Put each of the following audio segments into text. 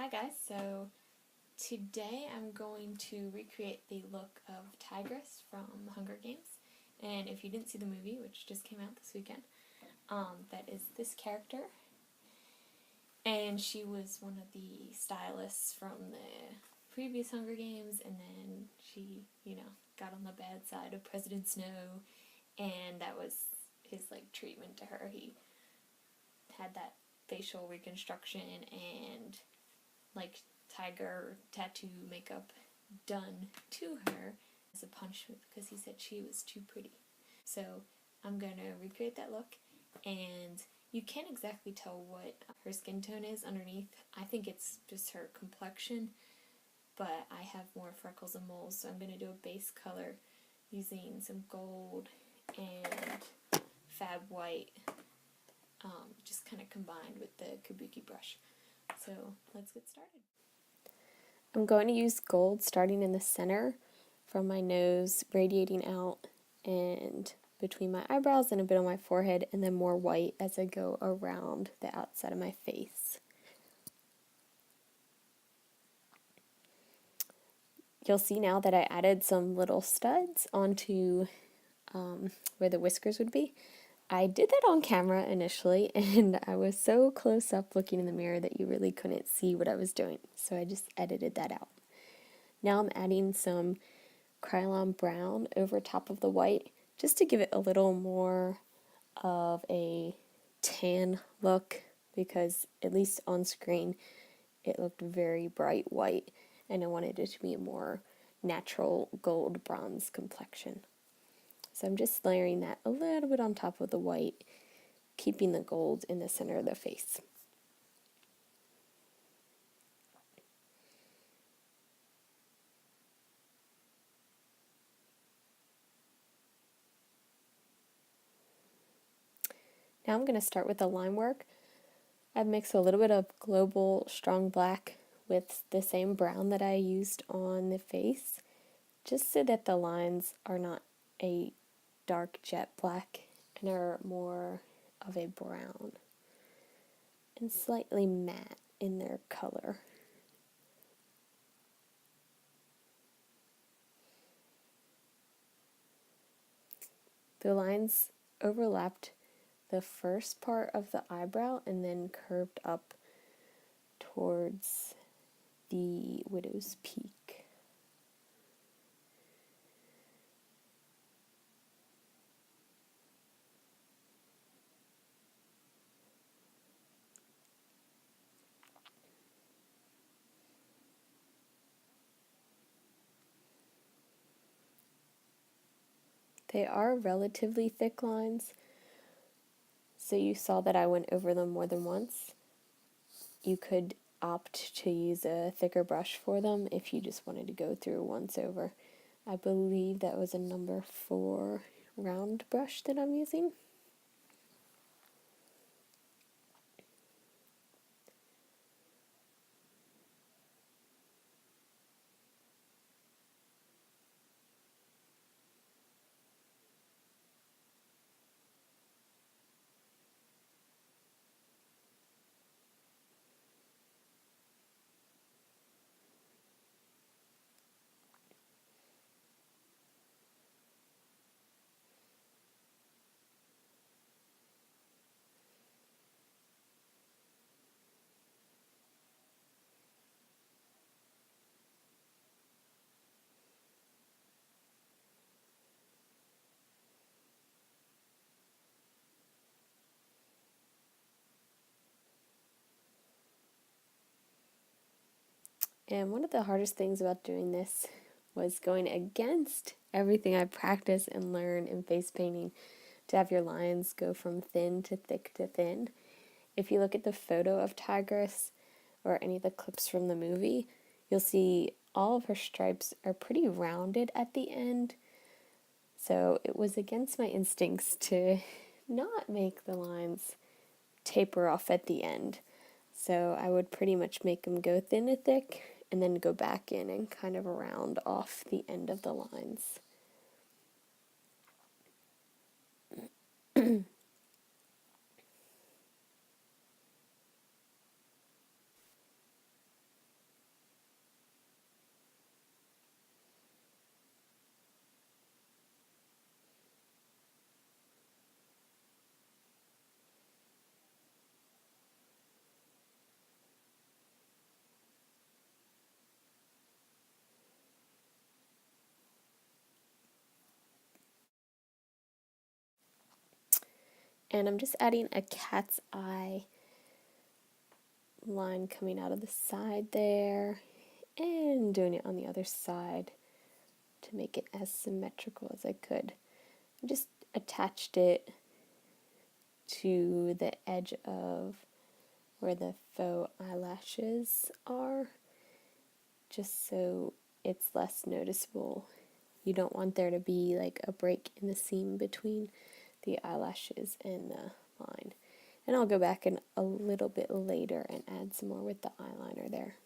Hi guys, so today I'm going to recreate the look of Tigris from Hunger Games. And if you didn't see the movie, which just came out this weekend, that is this character. And she was one of the stylists from the previous Hunger Games, and then she, got on the bad side of President Snow, and that was his, treatment to her. He had that facial reconstruction and tiger tattoo makeup done to her as a punishment because he said she was too pretty. So I'm going to recreate that look, and you can't exactly tell what her skin tone is underneath. I think it's just her complexion, but I have more freckles and moles, so I'm going to do a base color using some gold and fab white, just kind of combined with the kabuki brush. So let's get started. I'm going to use gold starting in the center from my nose, radiating out and between my eyebrows and a bit on my forehead, and then more white as I go around the outside of my face. You'll see now that I added some little studs onto where the whiskers would be. I did that on camera initially, and I was so close up looking in the mirror that you really couldn't see what I was doing, so I just edited that out. Now I'm adding some Krylon brown over top of the white, just to give it a little more of a tan look, because at least on screen it looked very bright white, and I wanted it to be a more natural gold bronze complexion. So I'm just layering that a little bit on top of the white, keeping the gold in the center of the face. Now I'm going to start with the line work. I've mixed a little bit of Global Strong Black with the same brown that I used on the face, just so that the lines are not a dark jet black and are more of a brown and slightly matte in their color. The lines overlapped the first part of the eyebrow and then curved up towards the widow's peak. They are relatively thick lines, so you saw that I went over them more than once. You could opt to use a thicker brush for them if you just wanted to go through once over. I believe that was a number 4 round brush that I'm using. And one of the hardest things about doing this was going against everything I practice and learn in face painting to have your lines go from thin to thick to thin. If you look at the photo of Tigris or any of the clips from the movie, you'll see all of her stripes are pretty rounded at the end. So it was against my instincts to not make the lines taper off at the end. So I would pretty much make them go thin to thick and then go back in and kind of round off the end of the lines. And I'm just adding a cat's eye line coming out of the side there and doing it on the other side to make it as symmetrical as I could. I just attached it to the edge of where the faux eyelashes are, just so it's less noticeable. You don't want there to be like a break in the seam between the eyelashes and the line. And I'll go back in a little bit later and add some more with the eyeliner there.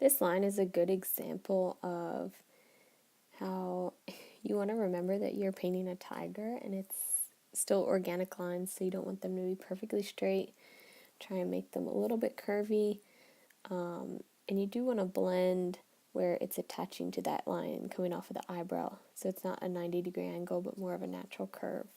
This line is a good example of how you want to remember that you're painting a tiger and it's still organic lines, so you don't want them to be perfectly straight. Try and make them a little bit curvy. And you do want to blend where it's attaching to that line coming off of the eyebrow, so it's not a 90-degree angle but more of a natural curve.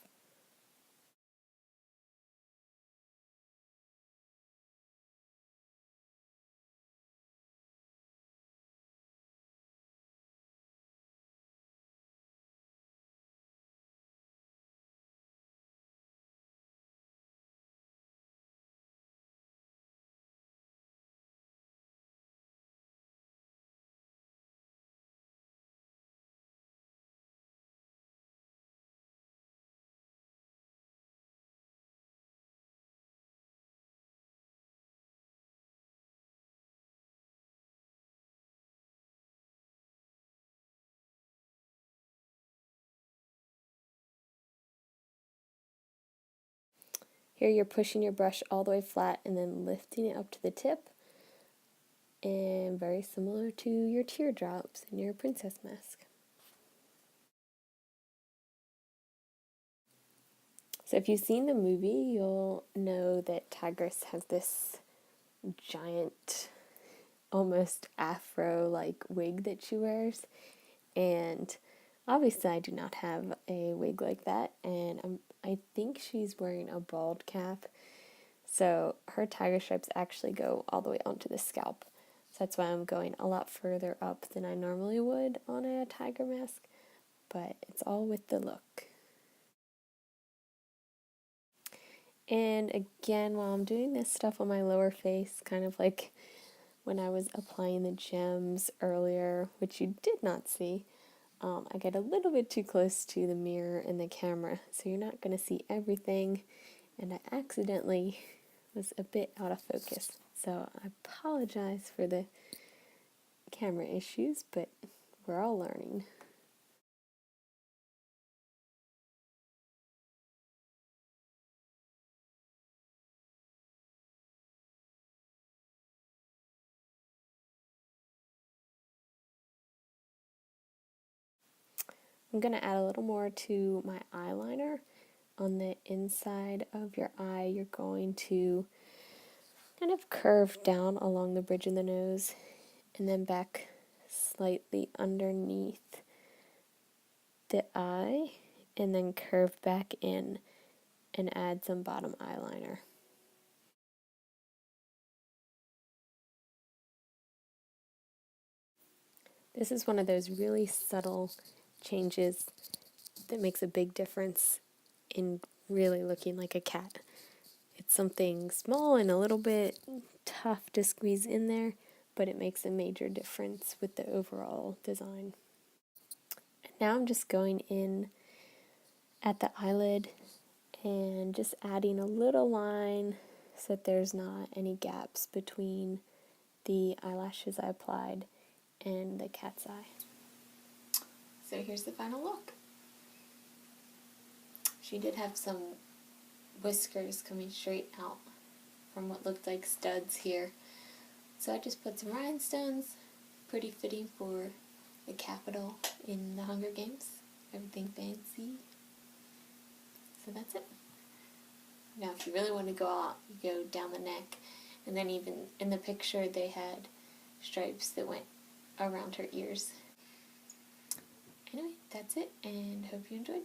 Here you're pushing your brush all the way flat and then lifting it up to the tip, and very similar to your teardrops in your princess mask. So if you've seen the movie, you'll know that Tigris has this giant, almost afro-like wig that she wears, and obviously I do not have a wig like that, and I think she's wearing a bald cap, so her tiger stripes actually go all the way onto the scalp. So that's why I'm going a lot further up than I normally would on a tiger mask, but it's all with the look. And again, while I'm doing this stuff on my lower face, kind of like when I was applying the gems earlier, which you did not see, I get a little bit too close to the mirror and the camera, so you're not going to see everything, and I accidentally was a bit out of focus. So I apologize for the camera issues, but we're all learning. I'm going to add a little more to my eyeliner. On the inside of your eye, you're going to kind of curve down along the bridge of the nose and then back slightly underneath the eye, and then curve back in and add some bottom eyeliner. This is one of those really subtle changes that makes a big difference in really looking like a cat. It's something small and a little bit tough to squeeze in there, but it makes a major difference with the overall design. And now I'm just going in at the eyelid and just adding a little line so that there's not any gaps between the eyelashes I applied and the cat's eye. So here's the final look. She did have some whiskers coming straight out from what looked like studs here. So I just put some rhinestones, pretty fitting for the capital in the Hunger Games. Everything fancy. So that's it. Now if you really want to go out, you go down the neck, and then even in the picture they had stripes that went around her ears. Anyway, that's it, and hope you enjoyed.